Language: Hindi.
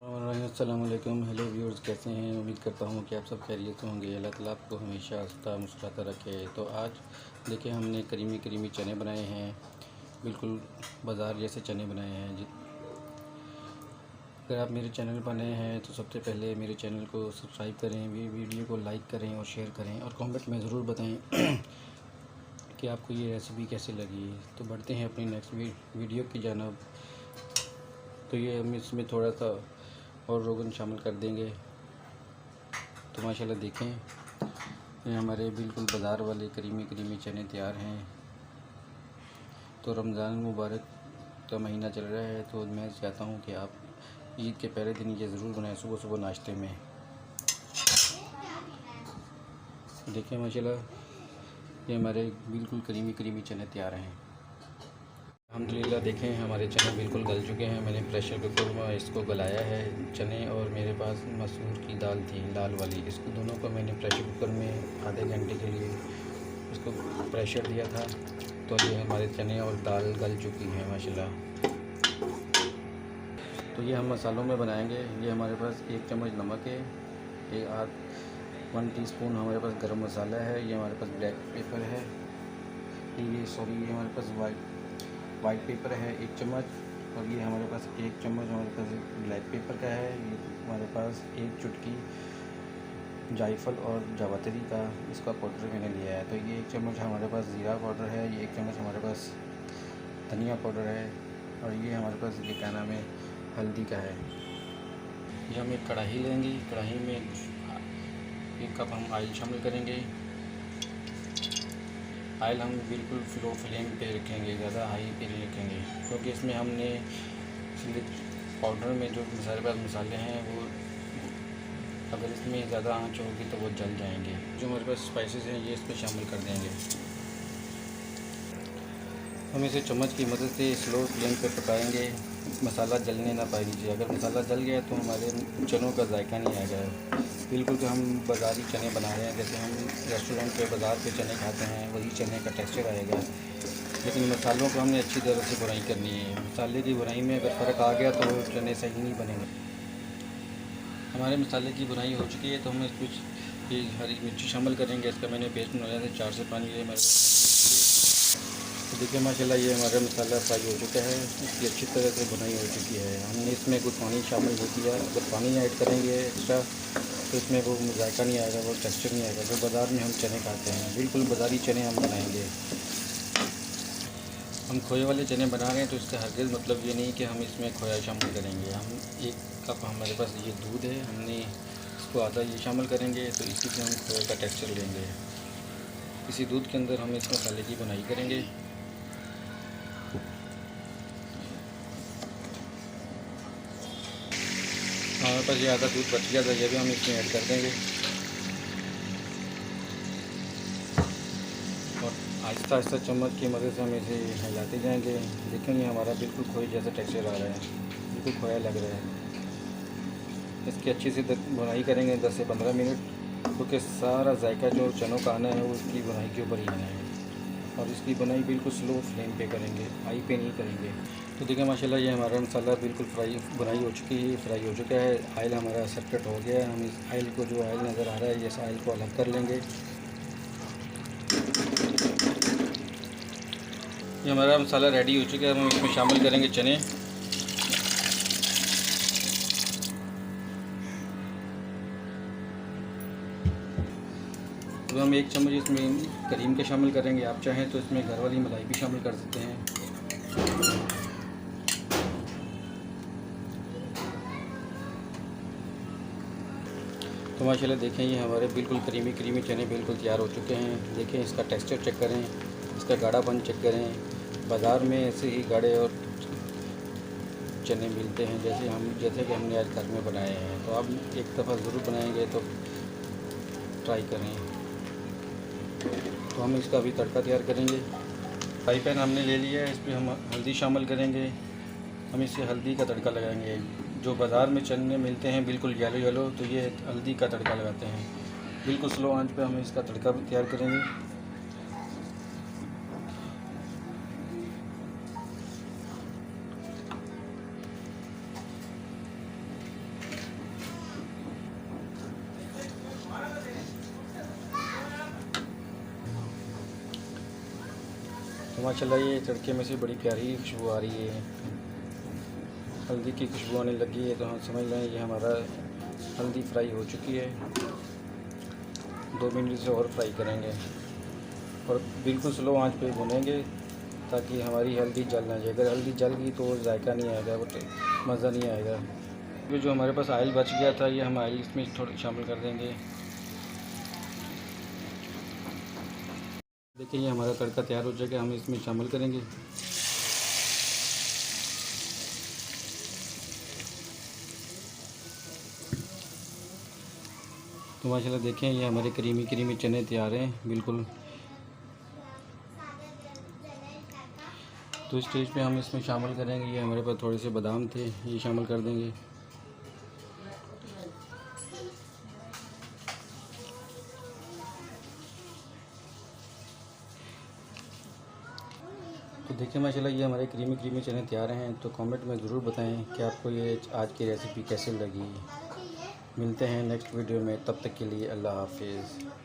अस्सलामुअलैकुम। हेलो व्यूअर्स, कैसे हैं? उम्मीद करता हूँ कि आप सब खैरियत से होंगे। अल्लाह ताला आपको हमेशा हंसता मुस्कुराता रखे। तो आज देखिए हमने करीमी करीमी चने बनाए हैं, बिल्कुल बाज़ार जैसे चने बनाए हैं। अगर आप मेरे चैनल पर नए हैं तो सबसे पहले मेरे चैनल को सब्सक्राइब करें, वीडियो को लाइक करें और शेयर करें और कमेंट में ज़रूर बताएं कि आपको ये रेसिपी कैसे लगी। तो बढ़ते हैं अपनी नेक्स्ट वीडियो की जानब। तो ये हम इसमें थोड़ा सा और रोगन शामिल कर देंगे। तो माशाल्लाह देखें, ये हमारे बिल्कुल बाज़ार वाले करीमी करीमी चने तैयार हैं। तो रमज़ान मुबारक का महीना चल रहा है, तो मैं चाहता हूँ कि आप ईद के पहले दिन ये ज़रूर बनाएं सुबह सुबह नाश्ते में। देखें माशाल्लाह, ये हमारे बिल्कुल करीमी करीमी चने तैयार हैं। अल्हम्दुलिल्लाह देखें हमारे चने बिल्कुल गल चुके हैं। मैंने प्रेशर कुकर में इसको गलाया है चने, और मेरे पास मसूर की दाल थी लाल वाली, इसको दोनों को मैंने प्रेशर कुकर में आधे घंटे के लिए इसको प्रेशर दिया था। तो ये हमारे चने और दाल गल चुकी है माशाल्लाह। तो ये हम मसालों में बनाएंगे। ये हमारे पास 1 चम्मच नमक है, ये 1 टीस्पून हमारे पास गरम मसाला है, ये हमारे पास ब्लैक पेपर है, ये हमारे पास वाइट पेपर है 1 चम्मच, और ये हमारे पास 1 चम्मच हमारे पास ब्लैक पेपर का है। ये हमारे पास 1 चुटकी जायफल और जावित्री का इसका पाउडर मैंने लिया है। तो ये 1 चम्मच हमारे पास ज़ीरा पाउडर है, ये 1 चम्मच हमारे पास धनिया पाउडर है, और ये हमारे पास ये क्या नाम है हल्दी का है। ये हम एक कढ़ाई लेंगे, कढ़ाई में 1 कप हम ऑयल शामिल करेंगे। ऑयल हम बिल्कुल लो फ्लेम पे रखेंगे, ज़्यादा हाई पे नहीं रखेंगे, क्योंकि इसमें हमने पाउडर में जो हमारे पास मसाले हैं वो अगर इसमें ज़्यादा आंच होगी तो वो जल जाएंगे। जो हमारे पास स्पाइसेस हैं ये इस पर शामिल कर देंगे। हम इसे चम्मच की मदद से स्लो फ्लेम पे पकाएंगे, मसाला जलने ना पाए नीचे। अगर मसाला जल गया तो हमारे चनों का जायका नहीं आएगा। बिल्कुल कि हम बाज़ारी चने बना रहे हैं, जैसे हम रेस्टोरेंट पे बाज़ार पे चने खाते हैं वही चने का टेक्सचर आएगा। लेकिन मसालों को हमने अच्छी तरह से बुनाई करनी है। मसाले की बुनाई में अगर फ़र्क आ गया तो चने सही नहीं बनेंगे। हमारे मसाले की बुनाई हो चुकी है, तो हम कुछ ये हरी मिर्ची शामिल करेंगे। इसका मैंने पेस्ट बनाया था 4 से 5 ये हमारे। तो देखिए माशाल्लाह ये हमारा मसाला फ्राई हो चुका है, इसकी अच्छी तरह से बुनाई हो चुकी है। हमने इसमें कुछ पानी शामिल नहीं किया। अगर पानी ऐड करेंगे एक्स्ट्रा तो इसमें वो जायका नहीं आएगा, वो टेक्सचर नहीं आएगा जो बाज़ार में हम चने खाते हैं। बिल्कुल बाज़ारी चने हम बनाएंगे। हम खोए वाले चने बना रहे हैं तो इसका हरगिज़ मतलब ये नहीं कि हम इसमें खोया शामिल करेंगे। हम 1 कप हमारे पास ये दूध है, हमने इसको आधा ये शामिल करेंगे, तो इसी से हम खोए का टेक्सचर लेंगे। इसी दूध के अंदर हम इस मसाले की बुनाई करेंगे। हमारे पास ये आधा दूध बच गया था, ये भी हम इसमें ऐड कर देंगे और आहिस्ता आहिस्ता चम्मच की मदद से हम इसे हिलाते जाएंगे। देखेंगे हमारा बिल्कुल खोए जैसा टेक्सचर आ रहा है, बिल्कुल खोया लग रहा है। इसकी अच्छी से बुनाई करेंगे 10 से 15 मिनट, क्योंकि सारा जायका जो चनों का आना है वो इसकी बुनाई के ऊपर ही आना है। और इसकी बुनाई बिल्कुल स्लो फ्लेम पे करेंगे, हाई पे नहीं करेंगे। तो देखिए माशाल्लाह ये हमारा मसाला बिल्कुल बुनाई हो चुकी है, फ्राई हो चुका है। ऑयल हमारा सेपरेट हो गया है। हम इस ऑयल को, जो ऑयल नज़र आ रहा है, इस ऑयल को अलग कर लेंगे। ये हमारा मसाला रेडी हो चुका है। हम इसमें शामिल करेंगे चने। तो हम 1 चम्मच इसमें करीम के शामिल करेंगे। आप चाहें तो इसमें घर वाली मलाई भी शामिल कर सकते हैं। तो माशाल्लाह देखें ये हमारे बिल्कुल करीमी करीमी चने बिल्कुल तैयार हो चुके हैं। देखें इसका टेक्सचर चेक करें, इसका गाढ़ापन चेक करें। बाज़ार में ऐसे ही गाढ़े और चने मिलते हैं जैसे कि हमने आज घर में बनाए हैं। तो आप एक दफ़ा ज़रूर बनाएंगे तो ट्राई करें। तो हम इसका अभी तड़का तैयार करेंगे। फ्राई पैन हमने ले लिया है, इस पर हम हल्दी शामिल करेंगे। हम इसे हल्दी का तड़का लगाएंगे। जो बाज़ार में चने मिलते हैं बिल्कुल येलो येलो, तो ये हल्दी का तड़का लगाते हैं। बिल्कुल स्लो आंच पे हम इसका तड़का भी तैयार करेंगे। माशाल्लाह ये तड़के में से बड़ी प्यारी खुशबू आ रही है, हल्दी की खुशबू आने लगी है। तो हम समझ लें ये हमारा हल्दी फ्राई हो चुकी है। 2 मिनट से और फ्राई करेंगे और बिल्कुल स्लो आंच पे भुनेंगे ताकि हमारी हल्दी जल ना जाए। अगर हल्दी जल गई तो जायका नहीं आएगा, वो मज़ा नहीं आएगा। ये जो हमारे पास ऑयल बच गया था ये हम ऑयल इसमें थोड़ा शामिल कर देंगे। देखिए ये हमारा तड़का तैयार हो जाएगा, हम इसमें शामिल करेंगे। तो माशाल्लाह देखें ये हमारे क्रीमी चने तैयार हैं बिल्कुल। तो इस स्टेज पे हम इसमें शामिल करेंगे, ये हमारे पास थोड़े से बादाम थे, ये शामिल कर देंगे। तो देखिए माशाल्लाह ये हमारे क्रीमी चने तैयार हैं। तो कमेंट में ज़रूर बताएं कि आपको ये आज की रेसिपी कैसी लगी। मिलते हैं नेक्स्ट वीडियो में, तब तक के लिए अल्लाह हाफिज़।